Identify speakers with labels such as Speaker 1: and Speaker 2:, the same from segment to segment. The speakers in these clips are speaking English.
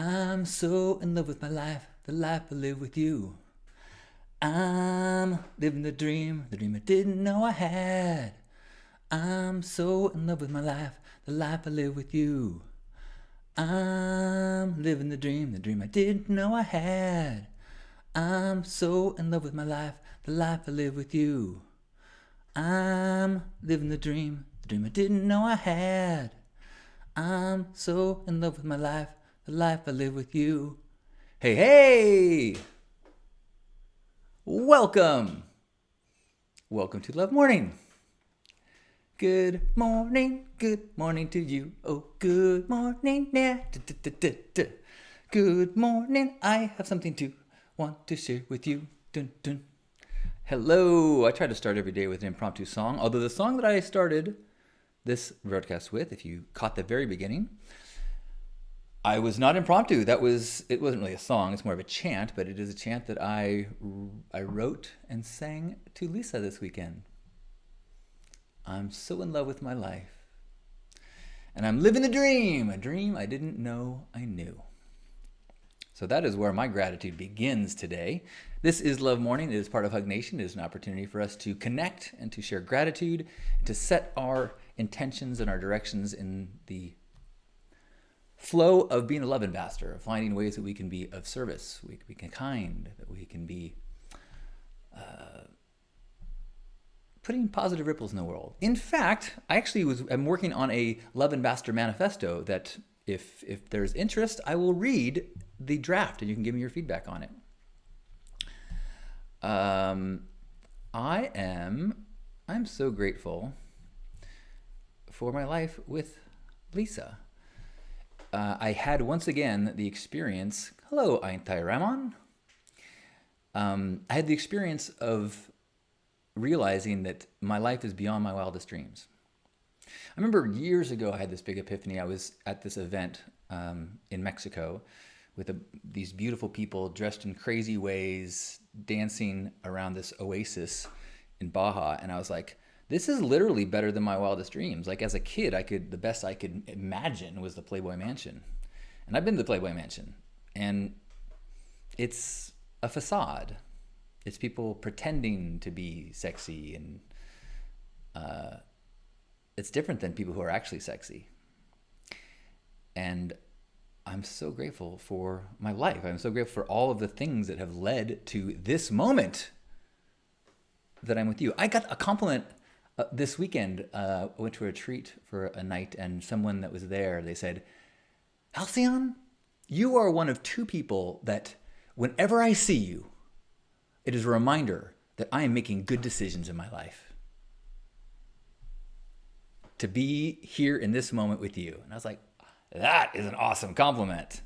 Speaker 1: I'm so in love with my life, the life I live with you. I'm living the dream I didn't know I had. I'm so in love with my life, the life I live with you. I'm living the dream I didn't know I had. I'm so in love with my life, the life I live with you. I'm living the dream I didn't know I had. I'm so in love with my life, the life I live with you. Hey, hey! Welcome! Welcome to Love Morning. Good morning to you. Oh, good morning, yeah. Good morning, I have something to want to share with you. Dun, dun. Hello, I try to start every day with an impromptu song, although the song that I started this broadcast with, if you caught the very beginning, I was not impromptu. It wasn't really a song, it's more of a chant, but it is a chant that I wrote and sang to Lisa this weekend. I'm so in love with my life. And I'm living the dream, a dream I didn't know I knew. So that is where my gratitude begins today. This is Love Morning. It is part of Hug Nation. It is an opportunity for us to connect and to share gratitude, and to set our intentions and our directions in the flow of being a love ambassador, of finding ways that we can be of service, we can be kind, that we can be putting positive ripples in the world. In fact, I'm working on a Love Ambassador manifesto that if there's interest, I will read the draft and you can give me your feedback on it. I'm so grateful for my life with Lisa. I had once again the experience, hello Aintai Ramon. I had the experience of realizing that my life is beyond my wildest dreams. I remember years ago I had this big epiphany. I was at this event in Mexico with these beautiful people dressed in crazy ways, dancing around this oasis in Baja, and I was like, this is literally better than my wildest dreams. Like as a kid, the best I could imagine was the Playboy Mansion. And I've been to the Playboy Mansion, and it's a facade. It's people pretending to be sexy, and it's different than people who are actually sexy. And I'm so grateful for my life. I'm so grateful for all of the things that have led to this moment that I'm with you. I got a compliment this weekend. I went to a retreat for a night, and someone that was there, they said, Halcyon, you are one of two people that whenever I see you, it is a reminder that I am making good decisions in my life. To be here in this moment with you. And I was like, that is an awesome compliment.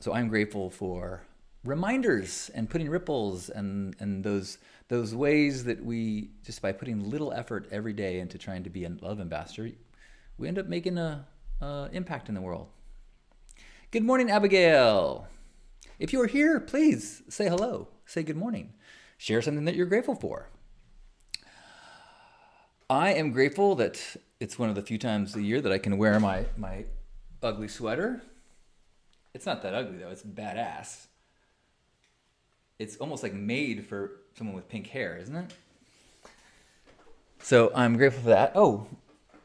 Speaker 1: So I'm grateful for reminders and putting ripples and those ways that we, just by putting little effort every day into trying to be a love ambassador, we end up making an impact in the world. Good morning, Abigail. If you are here, please say hello, say good morning, share something that you're grateful for. I am grateful that it's one of the few times a year that I can wear my ugly sweater. It's not that ugly though, it's badass. It's almost like made for someone with pink hair, isn't it? So I'm grateful for that. Oh,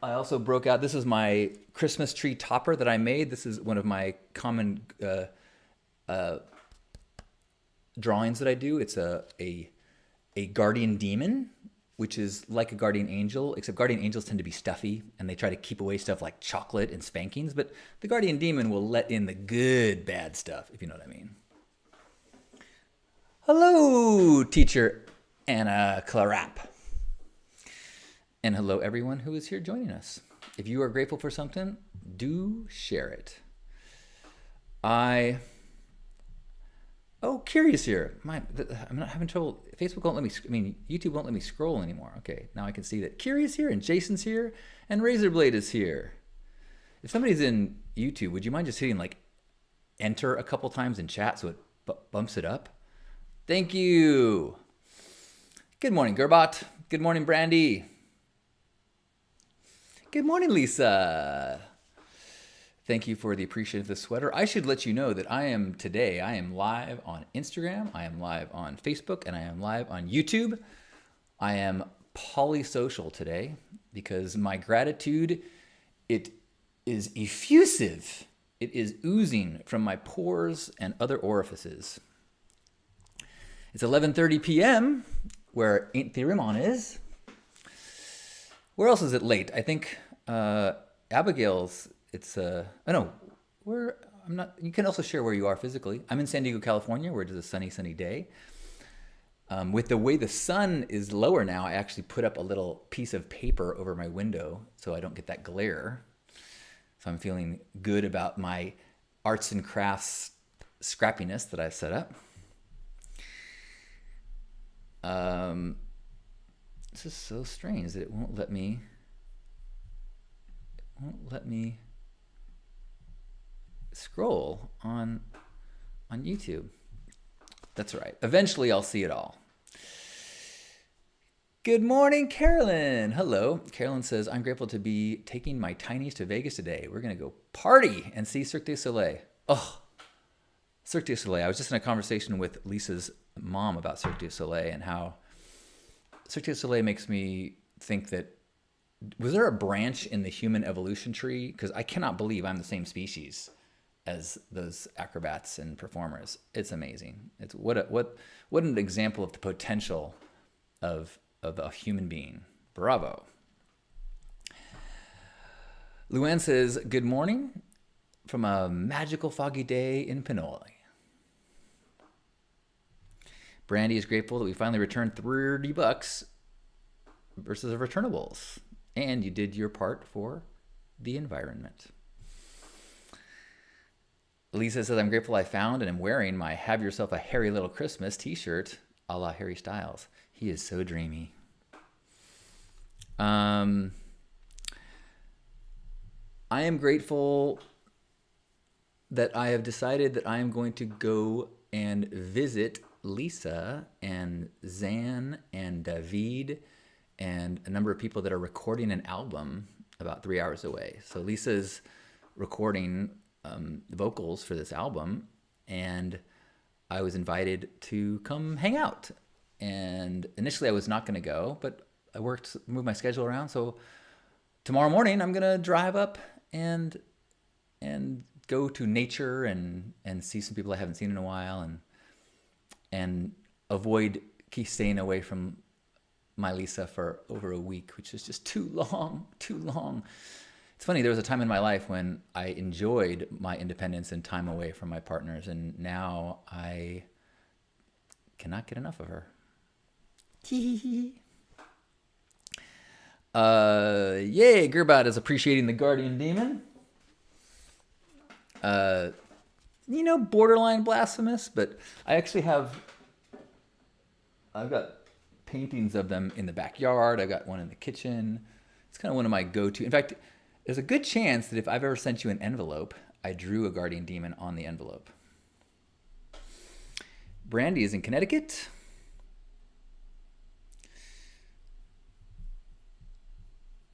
Speaker 1: I also broke out, this is my Christmas tree topper that I made. This is one of my common drawings that I do. It's a guardian demon, which is like a guardian angel, except guardian angels tend to be stuffy and they try to keep away stuff like chocolate and spankings, but the guardian demon will let in the good bad stuff, if you know what I mean. Hello, teacher Anna Clarap. And hello everyone who is here joining us. If you are grateful for something, do share it. Curious here. I'm not having trouble. Facebook won't let me, YouTube won't let me scroll anymore. Okay, now I can see that Curious here, and Jason's here, and Razorblade is here. If somebody's in YouTube, would you mind just hitting like enter a couple times in chat so it bumps it up? Thank you. Good morning, Gerbot. Good morning, Brandy. Good morning, Lisa. Thank you for the appreciation of the sweater. I should let you know that I am live on Instagram, I am live on Facebook, and I am live on YouTube. I am polysocial today because my gratitude, it is effusive. It is oozing from my pores and other orifices. It's 11:30 p.m. where Ain't Theorem on is. Where else is it late? I think Abigail's. It's I'm not. You can also share where you are physically. I'm in San Diego, California, where it is a sunny day. With the way the sun is lower now, I actually put up a little piece of paper over my window so I don't get that glare. So I'm feeling good about my arts and crafts scrappiness that I've set up. This is so strange that it won't let me scroll on YouTube. That's right. Eventually I'll see it all. Good morning, Carolyn. Hello. Carolyn says, I'm grateful to be taking my tinies to Vegas today. We're going to go party and see Cirque du Soleil. Oh, Cirque du Soleil. I was just in a conversation with Lisa's mom about Cirque du Soleil and how Cirque du Soleil makes me think that, was there a branch in the human evolution tree? Because I cannot believe I'm the same species as those acrobats and performers. It's amazing. It's what an example of the potential of a human being. Bravo. Luann says, good morning from a magical foggy day in Pinole. Brandy is grateful that we finally returned $30 versus returnables. And you did your part for the environment. Lisa says, I'm grateful I found and am wearing my Have Yourself a Hairy Little Christmas t-shirt a la Harry Styles. He is so dreamy. I am grateful that I have decided that I am going to go and visit Lisa and Zan and David and a number of people that are recording an album about 3 hours away. So Lisa's recording vocals for this album, and I was invited to come hang out. And initially I was not going to go, but I moved my schedule around. So tomorrow morning I'm going to drive up and go to nature and see some people I haven't seen in a while and avoid staying away from my Lisa for over a week, which is just too long. It's funny, there was a time in my life when I enjoyed my independence and time away from my partners, and now I cannot get enough of her. Yay, Gerbot is appreciating the guardian demon. Borderline blasphemous, but I've got paintings of them in the backyard. I've got one in the kitchen. It's kind of one of my go-to. In fact, there's a good chance that if I've ever sent you an envelope, I drew a guardian demon on the envelope. Brandy is in Connecticut.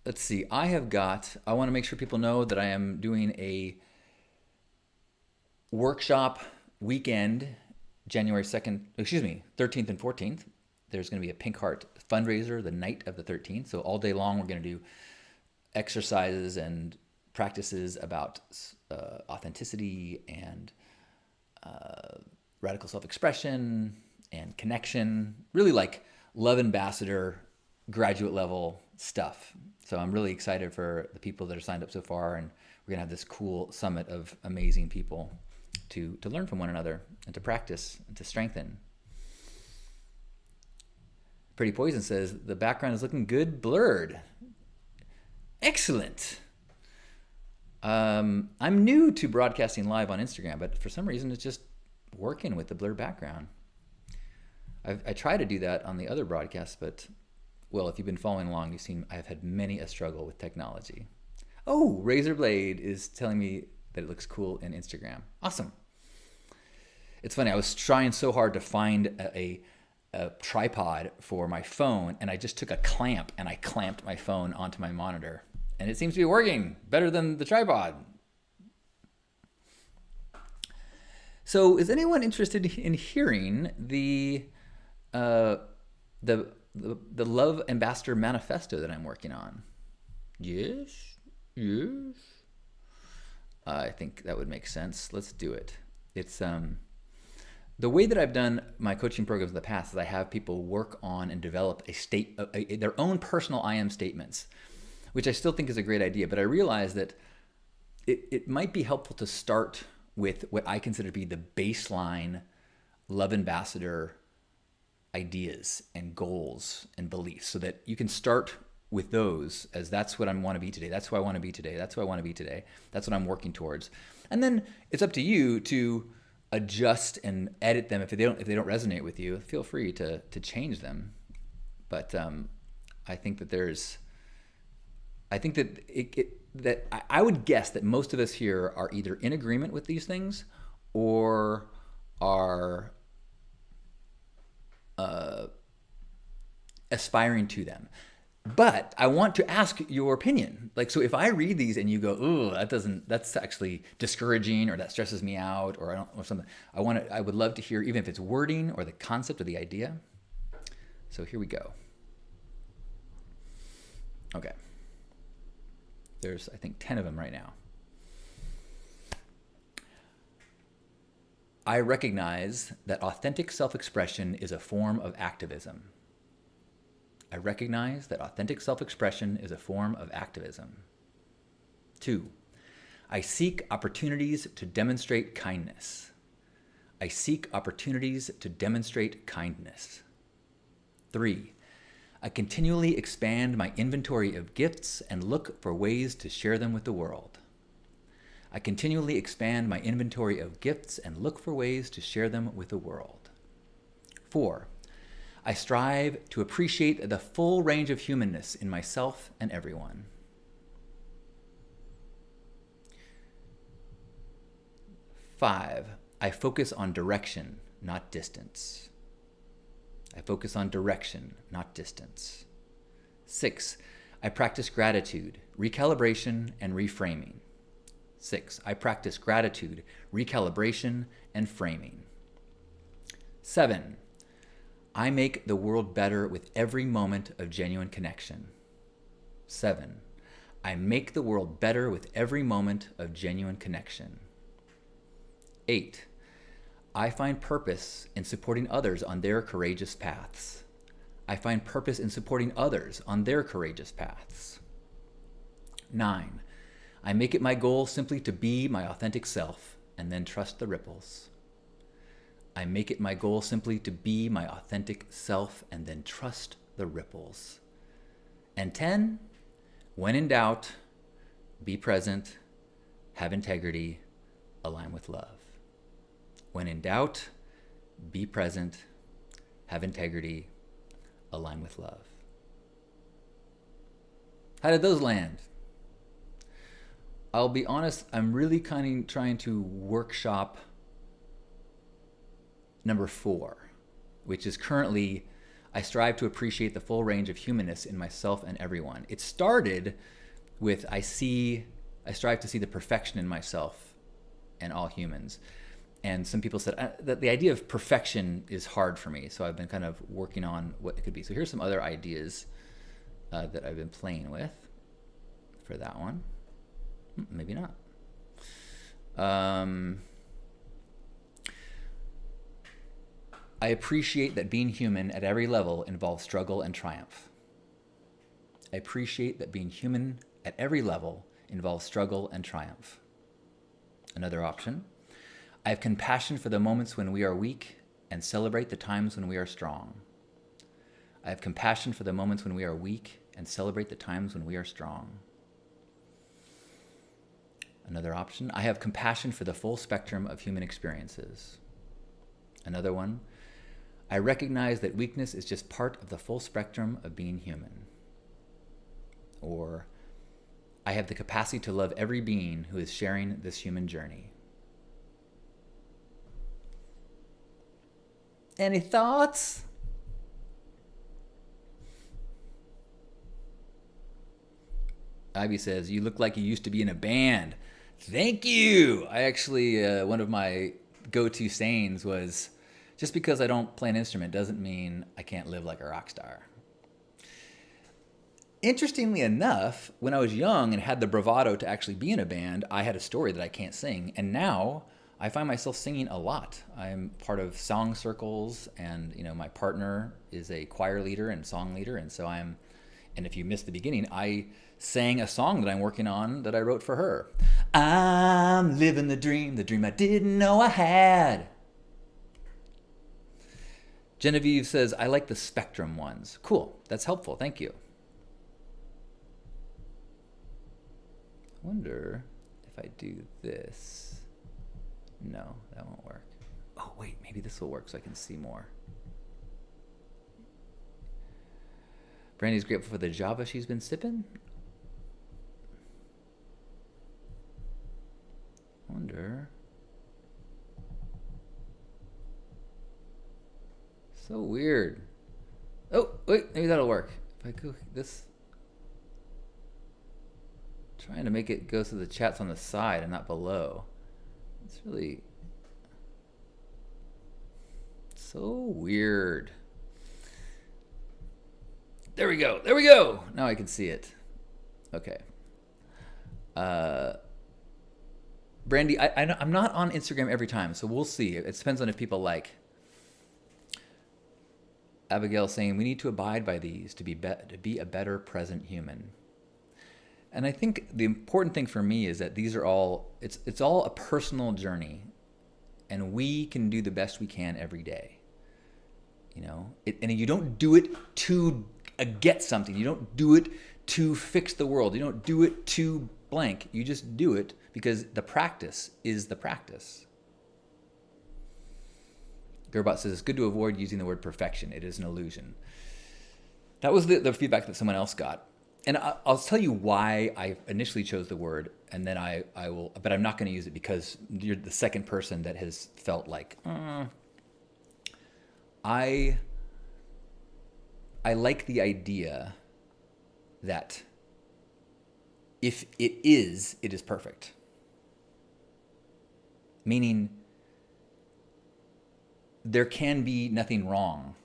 Speaker 1: Let's see. I want to make sure people know that I am doing a workshop weekend, January 13th and 14th. There's going to be a Pink Heart fundraiser the night of the 13th. So all day long, we're going to do exercises and practices about authenticity and radical self-expression and connection, really like love ambassador, graduate level stuff. So I'm really excited for the people that are signed up so far, and we're gonna have this cool summit of amazing people to learn from one another and to practice and to strengthen. Pretty Poison says, the background is looking good blurred. Excellent. I'm new to broadcasting live on Instagram, but for some reason it's just working with the blurred background. I try to do that on the other broadcasts, but, well, if you've been following along, you've seen I've had many a struggle with technology. Oh, Razorblade is telling me that it looks cool in Instagram. Awesome. It's funny, I was trying so hard to find a tripod for my phone, and I just took a clamp and I clamped my phone onto my monitor, and it seems to be working better than the tripod. So, is anyone interested in hearing uh, the Love Ambassador Manifesto that I'm working on? Yes, yes. I think that would make sense. Let's do it. It's the way that I've done my coaching programs in the past is I have people work on and develop their own personal I am statements, which I still think is a great idea. But I realize that it might be helpful to start with what I consider to be the baseline love ambassador ideas and goals and beliefs, so that you can start with those as that's what I want to be today. That's who I want to be today. That's who I want to be today. That's what I'm working towards. And then it's up to you to adjust and edit them. If they don't resonate with you, feel free to change them. But I think that I would guess that most of us here are either in agreement with these things or are aspiring to them. But I want to ask your opinion. Like, so if I read these and you go, "Ooh, that's actually discouraging," or "that stresses me out," or something, I would love to hear, even if it's wording or the concept or the idea. So here we go. Okay. There's, I think, 10 of them right now. I recognize that authentic self-expression is a form of activism. I recognize that authentic self-expression is a form of activism. 2, I seek opportunities to demonstrate kindness. I seek opportunities to demonstrate kindness. 3, I continually expand my inventory of gifts and look for ways to share them with the world. I continually expand my inventory of gifts and look for ways to share them with the world. 4, I strive to appreciate the full range of humanness in myself and everyone. 5, I focus on direction, not distance. I focus on direction, not distance. 6, I practice gratitude, recalibration, and reframing. 6, I practice gratitude, recalibration, and framing. 7, I make the world better with every moment of genuine connection. 7, I make the world better with every moment of genuine connection. 8, I find purpose in supporting others on their courageous paths. I find purpose in supporting others on their courageous paths. 9, I make it my goal simply to be my authentic self and then trust the ripples. I make it my goal simply to be my authentic self and then trust the ripples. And 10, when in doubt, be present, have integrity, align with love. When in doubt, be present, have integrity, align with love. How did those land? I'll be honest, I'm really kind of trying to workshop number 4, which is currently, I strive to appreciate the full range of humanness in myself and everyone. It started with, I strive to see the perfection in myself and all humans. And some people said that the idea of perfection is hard for me, so I've been kind of working on what it could be. So here's some other ideas that I've been playing with for that one. Maybe not. I appreciate that being human at every level involves struggle and triumph. I appreciate that being human at every level involves struggle and triumph. Another option. I have compassion for the moments when we are weak and celebrate the times when we are strong. I have compassion for the moments when we are weak and celebrate the times when we are strong. Another option. I have compassion for the full spectrum of human experiences. Another one. I recognize that weakness is just part of the full spectrum of being human. Or, I have the capacity to love every being who is sharing this human journey. Any thoughts? Ivy says, you look like you used to be in a band. Thank you. I actually, one of my go-to sayings was, just because I don't play an instrument doesn't mean I can't live like a rock star. Interestingly enough, when I was young and had the bravado to actually be in a band, I had a story that I can't sing. And now I find myself singing a lot. I'm part of song circles, and my partner is a choir leader and song leader. And so and if you missed the beginning, I sang a song that I'm working on that I wrote for her. I'm living the dream I didn't know I had. Genevieve says, I like the Spectrum ones. Cool, that's helpful, thank you. I wonder if I do this. No, that won't work. Oh wait, maybe this will work so I can see more. Brandy's grateful for the Java she's been sipping. Wonder. So weird. Oh, wait, maybe that'll work. If I go this. Trying to make it go so the chat's on the side and not below. It's really so weird. There we go. There we go. Now I can see it. Okay. Brandy, I'm not on Instagram every time, so we'll see. It depends on if people like. Abigail saying, we need to abide by these to be a better present human. And I think the important thing for me is that these are all, it's all a personal journey, and we can do the best we can every day. And you don't do it to get something. You don't do it to fix the world. You don't do it to blank. You just do it because the practice is the practice. Gerbot says, it's good to avoid using the word perfection. It is an illusion. That was the feedback that someone else got. And I'll tell you why I initially chose the word, and then I will, but I'm not going to use it because you're the second person that has felt like, I like the idea that if it is perfect. Meaning, there can be nothing wrong.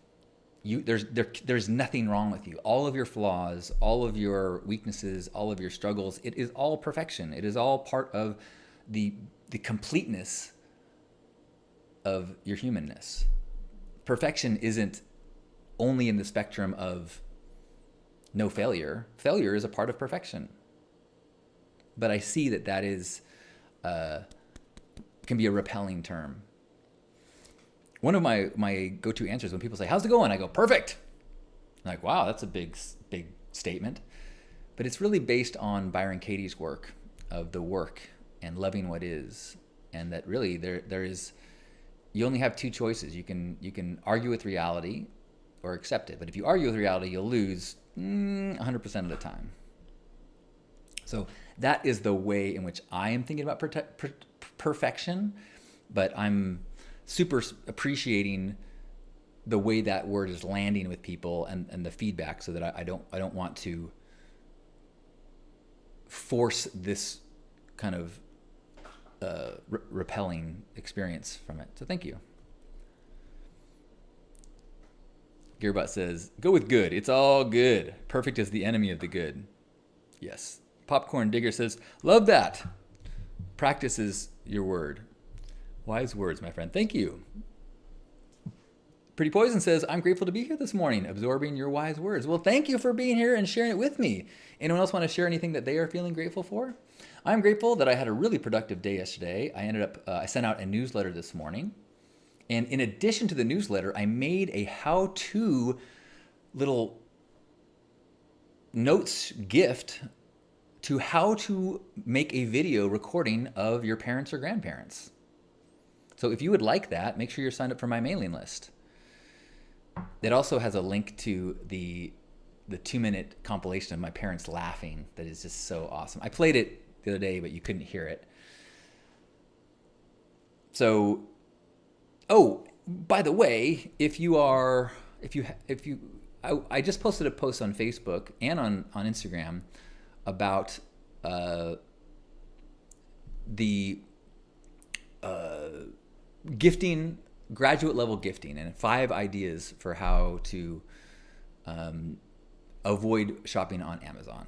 Speaker 1: There's nothing wrong with you. All of your flaws, all of your weaknesses, all of your struggles, it is all perfection. It is all part of the completeness of your humanness. Perfection isn't only in the spectrum of no failure. Failure is a part of perfection. But I see that is can be a repelling term. One of my go-to answers when people say, how's it going? I go, perfect. I'm like, wow, that's a big statement. But it's really based on Byron Katie's work of the work and loving what is. And that really there is, you only have two choices. You can argue with reality or accept it. But if you argue with reality, you'll lose 100% of the time. So that is the way in which I am thinking about perfection. But I'm super appreciating the way that word is landing with people and the feedback, so that I don't want to force this kind of repelling experience from it. So thank you. Gearbot says, go with good. It's all good. Perfect is the enemy of the good. Yes. Popcorn Digger says, love that. Practice is your word. Wise words, my friend. Thank you. Pretty Poison says, I'm grateful to be here this morning, absorbing your wise words. Well, thank you for being here and sharing it with me. Anyone else want to share anything that they are feeling grateful for? I'm grateful that I had a really productive day yesterday. I sent out a newsletter this morning. And in addition to the newsletter, I made a how-to little notes gift to how to make a video recording of your parents or grandparents. So if you would like that, make sure you're signed up for my mailing list. It also has a link to the 2-minute compilation of my parents laughing that is just so awesome. I played it the other day, but you couldn't hear it. So, by the way, I just posted a post on Facebook and on Instagram about gifting, graduate level gifting, and 5 ideas for how to avoid shopping on Amazon.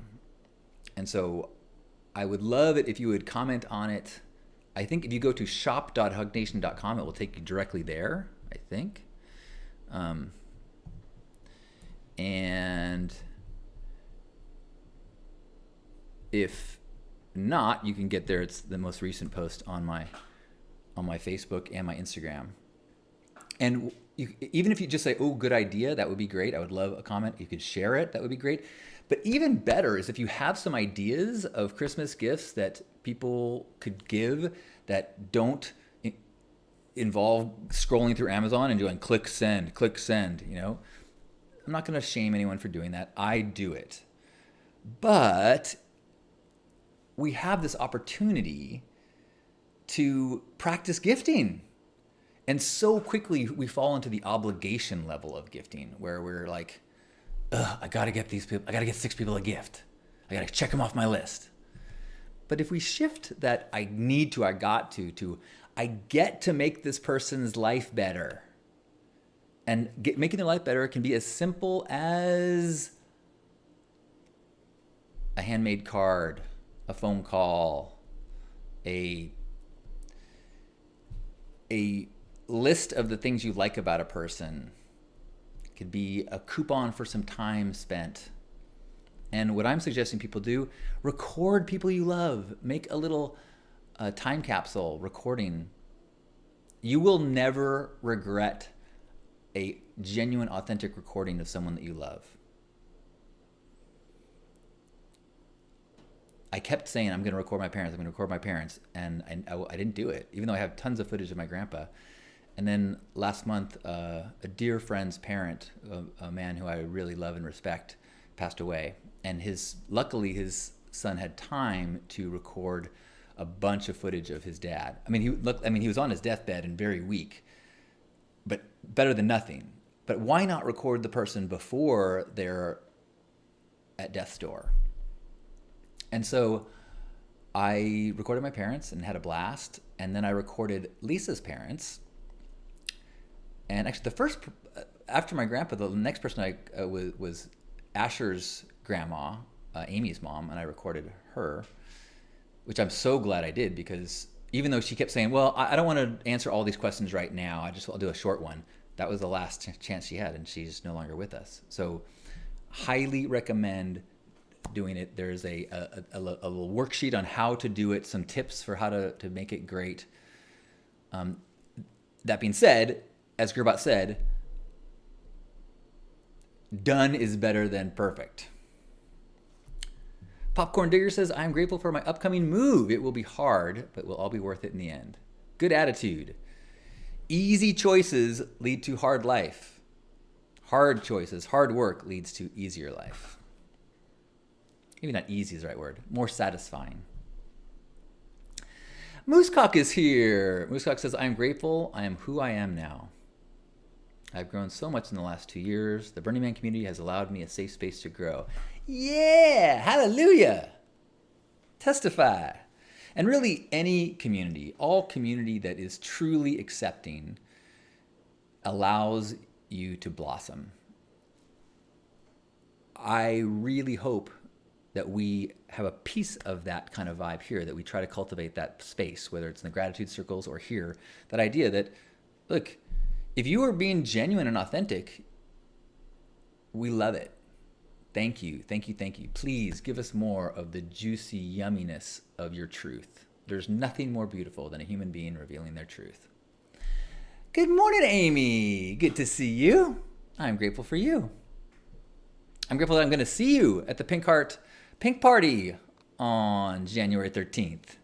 Speaker 1: And so I would love it if you would comment on it. I think if you go to shop.hugnation.com, it will take you directly there, I think. And if not, you can get there. It's the most recent post on my Facebook and my Instagram. And even if you just say, oh, good idea, that would be great. I would love a comment. You could share it. That would be great. But even better is if you have some ideas of Christmas gifts that people could give that don't involve scrolling through Amazon and doing click send, you know. I'm not going to shame anyone for doing that. I do it. But we have this opportunity to practice gifting. And so quickly we fall into the obligation level of gifting where we're like, I got to get 6 people a gift. I got to check them off my list. But if we shift that I need to, I got to I get to make this person's life better. And making their life better can be as simple as a handmade card, a phone call, a list of the things you like about a person. It could be a coupon for some time spent. And what I'm suggesting people do, record people you love. Make a little time capsule recording. You will never regret a genuine, authentic recording of someone that you love. I kept saying, I'm going to record my parents. And I didn't do it, even though I have tons of footage of my grandpa. And then last month, a dear friend's parent, a man who I really love and respect, passed away. And luckily his son had time to record a bunch of footage of his dad. He was on his deathbed and very weak, but better than nothing. But why not record the person before they're at death's door? And so I recorded my parents and had a blast. And then I recorded Lisa's parents. And actually after my grandpa, the next person was Asher's grandma, Amy's mom, and I recorded her, which I'm so glad I did, because even though she kept saying, well, I don't want to answer all these questions right now, I'll do a short one. That was the last chance she had, and she's no longer with us. So highly recommend doing it. There's a little worksheet on how to do it, some tips for how to make it great. That being said, as Gerbot said, done is better than perfect. Popcorn Digger says, I'm grateful for my upcoming move. It will be hard, but will all be worth it in the end. Good attitude. Easy choices lead to hard life. Hard choices, hard work leads to easier life. Maybe not easy is the right word. More satisfying. Moosecock is here. Moosecock says, I'm grateful. I am who I am now. I've grown so much in the last 2 years. The Burning Man community has allowed me a safe space to grow. Yeah, hallelujah. Testify. And really any community, all community that is truly accepting allows you to blossom. I really hope that we have a piece of that kind of vibe here, that we try to cultivate that space, whether it's in the gratitude circles or here, that idea that, look, if you are being genuine and authentic, we love it. Thank you, thank you, thank you. Please give us more of the juicy yumminess of your truth. There's nothing more beautiful than a human being revealing their truth. Good morning, Amy. Good to see you. I'm grateful for you. I'm grateful that I'm going to see you at the Pink Heart Pink Party on January 13th.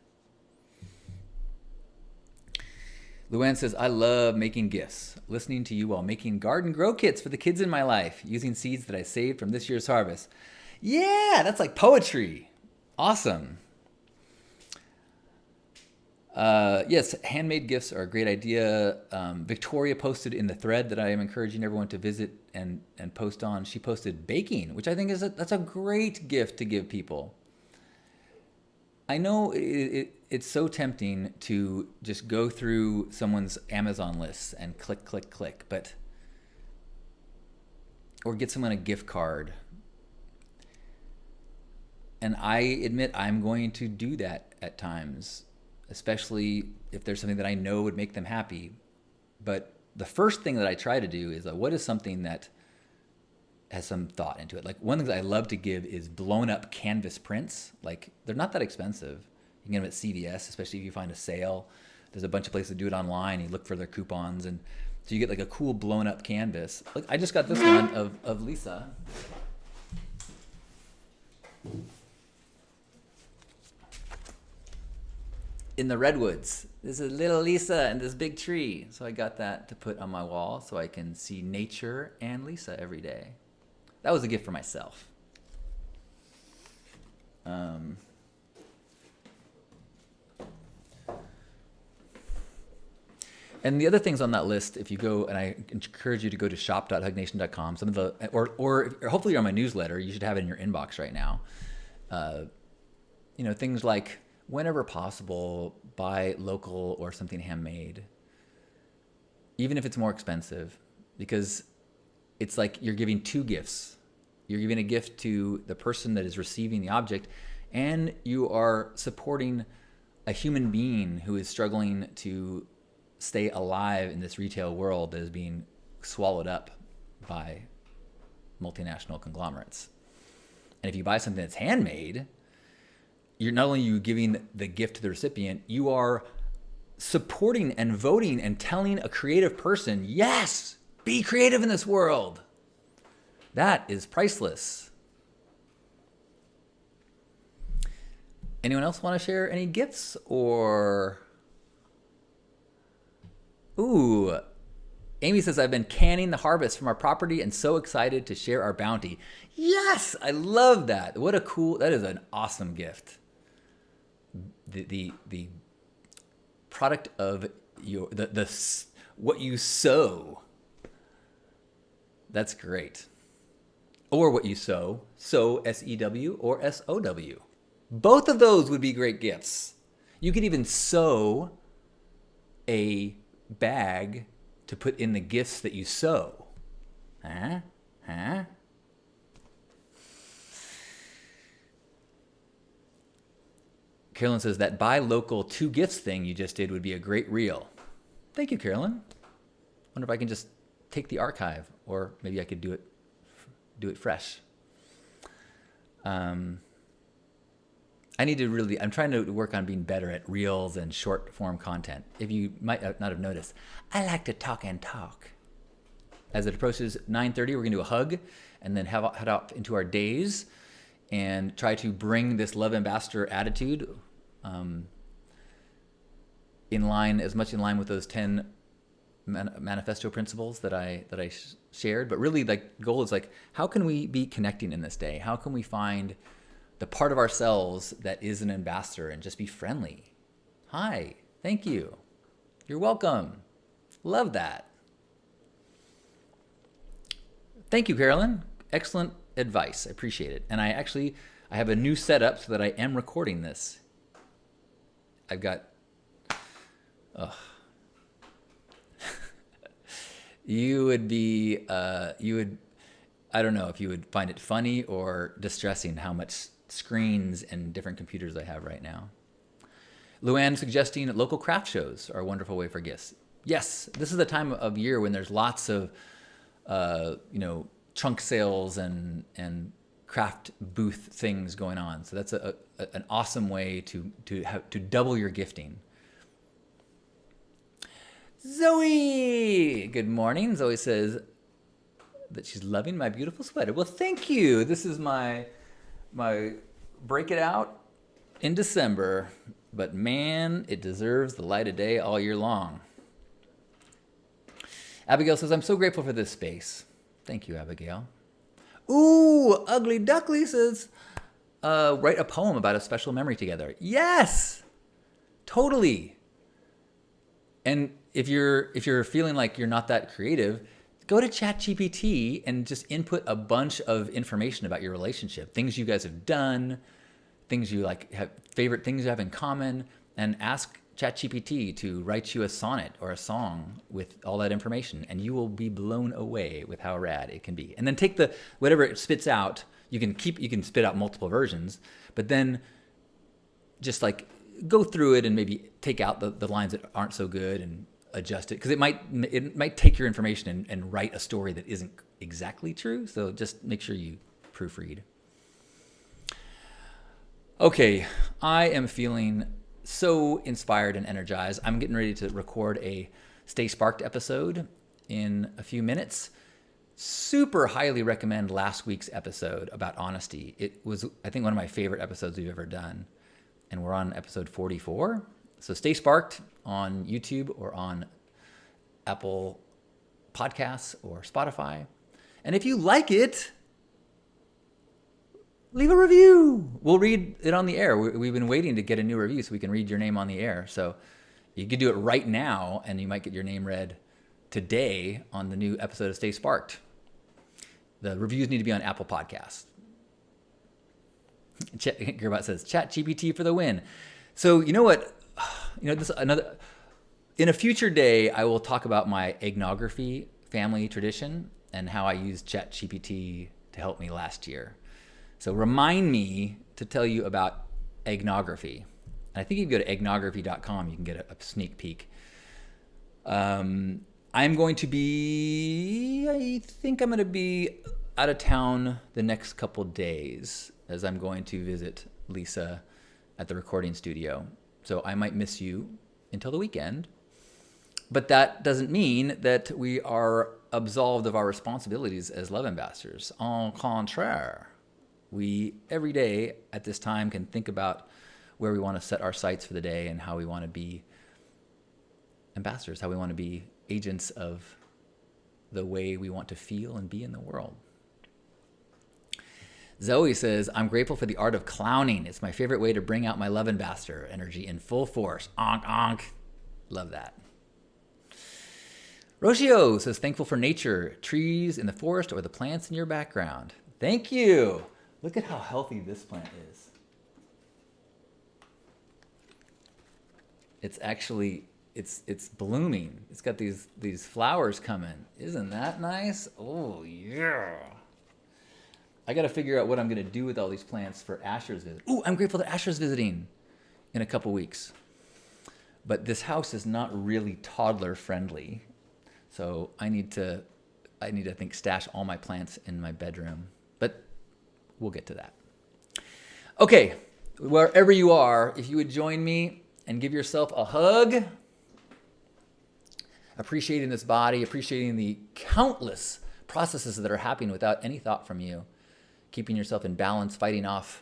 Speaker 1: Luann says, I love making gifts, listening to you while making garden grow kits for the kids in my life, using seeds that I saved from this year's harvest. Yeah, that's like poetry. Awesome. Yes, handmade gifts are a great idea. Victoria posted in the thread that I am encouraging everyone to visit and post on. She posted baking, which I think that's a great gift to give people. I know it's so tempting to just go through someone's Amazon lists and click, click, click, or get someone a gift card. And I admit I'm going to do that at times, especially if there's something that I know would make them happy. But the first thing that I try to do is what is something that has some thought into it. Like one of the things I love to give is blown up canvas prints. Like they're not that expensive. You can get them at CVS, especially if you find a sale. There's a bunch of places that do it online. You look for their coupons, and so you get like a cool blown up canvas. Look, I just got this one of Lisa. In the redwoods. This is little Lisa and this big tree. So I got that to put on my wall so I can see nature and Lisa every day. That was a gift for myself. And the other things on that list, if you go, and I encourage you to go to shop.hugnation.com, some of the, or hopefully you're on my newsletter, you should have it in your inbox right now. Things like, whenever possible, buy local or something handmade, even if it's more expensive, because it's like you're giving two gifts. You're giving a gift to the person that is receiving the object, and you are supporting a human being who is struggling to stay alive in this retail world that is being swallowed up by multinational conglomerates. And if you buy something that's handmade, you're not only you giving the gift to the recipient, you are supporting and voting and telling a creative person, yes, be creative in this world. That is priceless. Anyone else want to share any gifts or? Ooh, Amy says, I've been canning the harvest from our property and so excited to share our bounty. Yes, I love that. That is an awesome gift. The product of what you sow. That's great. Or what you sow, SEW or SOW. Both of those would be great gifts. You could even sew a bag to put in the gifts that you sow. Huh? Carolyn says that buy local 2 gifts thing you just did would be a great reel. Thank you, Carolyn. Wonder if I can just take the archive, or maybe I could do it fresh. I'm trying to work on being better at reels and short form content. If you might not have noticed, I like to talk and talk. As it approaches 9:30, we're gonna do a hug and then head out into our days and try to bring this love ambassador attitude as much in line with those 10 manifesto principles that I shared. But really, the goal is how can we be connecting in this day? How can we find the part of ourselves that is an ambassador and just be friendly? Hi, thank you. You're welcome. Love that. Thank you, Carolyn. Excellent advice. I appreciate it. And I have a new setup so that I am recording this. I've got, I don't know if you would find it funny or distressing how much screens and different computers I have right now. Luann suggesting local craft shows are a wonderful way for gifts. Yes, this is the time of year when there's lots of, trunk sales and craft booth things going on. So that's an awesome way to double your gifting. Zoe, good morning. Zoe says that she's loving my beautiful sweater. Well, thank you. This is my break it out in December, but man, it deserves the light of day all year long. Abigail says, I'm so grateful for this space. Thank you, Abigail. Ooh, Ugly Duckly says, write a poem about a special memory together. Yes, totally. And if you're feeling like you're not that creative, go to ChatGPT and just input a bunch of information about your relationship, things you guys have done, things you like, have favorite things you have in common, and ask ChatGPT to write you a sonnet or a song with all that information, and you will be blown away with how rad it can be. And then take the whatever it spits out. You can spit out multiple versions, but then just like go through it and maybe take out the lines that aren't so good and adjust it, because it might take your information and write a story that isn't exactly true. So just make sure you proofread. Okay, I am feeling so inspired and energized. I'm getting ready to record a Stay Sparked episode in a few minutes. Super highly recommend last week's episode about honesty. It was, I think, one of my favorite episodes we've ever done. And we're on episode 44. So Stay Sparked on YouTube or on Apple Podcasts or Spotify. And if you like it, leave a review. We'll read it on the air. We've been waiting to get a new review so we can read your name on the air. So you could do it right now, and you might get your name read today on the new episode of Stay Sparked. The reviews need to be on Apple Podcasts. Gearbot says, ChatGPT for the win. So you know what? In a future day, I will talk about my ethnography family tradition and how I used ChatGPT to help me last year. So remind me to tell you about ethnography. And I think if you go to ethnography.com, you can get a sneak peek. I think I'm going to be out of town the next couple days, as I'm going to visit Lisa at the recording studio. So I might miss you until the weekend. But that doesn't mean that we are absolved of our responsibilities as love ambassadors. Au contraire. We, every day at this time, can think about where we want to set our sights for the day and how we want to be ambassadors, how we want to be agents of the way we want to feel and be in the world. Zoe says, I'm grateful for the art of clowning. It's my favorite way to bring out my love ambassador energy in full force. Onk, onk. Love that. Roshio says, thankful for nature, trees in the forest, or the plants in your background. Thank you. Look at how healthy this plant is. It's actually, it's blooming. It's got these flowers coming. Isn't that nice? Oh, yeah. I got to figure out what I'm going to do with all these plants for Asher's visit. Ooh, I'm grateful that Asher's visiting in a couple weeks. But this house is not really toddler friendly. So I need to, I think, stash all my plants in my bedroom. But we'll get to that. Okay, wherever you are, if you would join me and give yourself a hug, appreciating this body, appreciating the countless processes that are happening without any thought from you, keeping yourself in balance, fighting off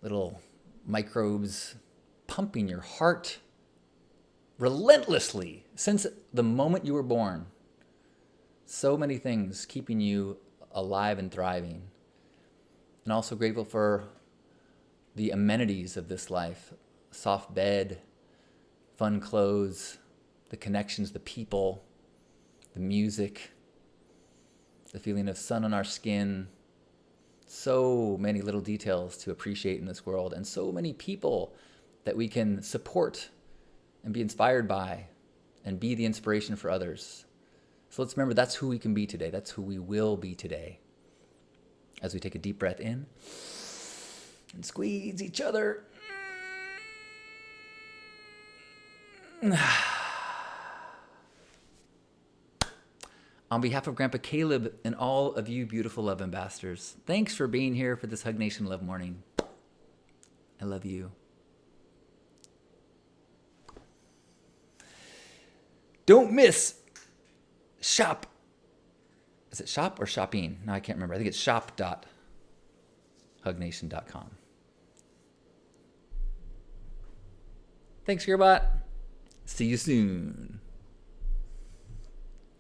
Speaker 1: little microbes, pumping your heart relentlessly since the moment you were born. So many things keeping you alive and thriving. And also grateful for the amenities of this life. Soft bed, fun clothes, the connections, the people, the music, the feeling of sun on our skin. So many little details to appreciate in this world, and so many people that we can support and be inspired by and be the inspiration for others. So let's remember that's who we can be today. That's who we will be today. As we take a deep breath in and squeeze each other. On behalf of Grandpa Caleb and all of you beautiful love ambassadors, thanks for being here for this Hug Nation Love Morning. I love you. Don't miss shop. Is it shop or shopping? No, I can't remember. I think it's shop.hugnation.com. Thanks, Gearbot. See you soon.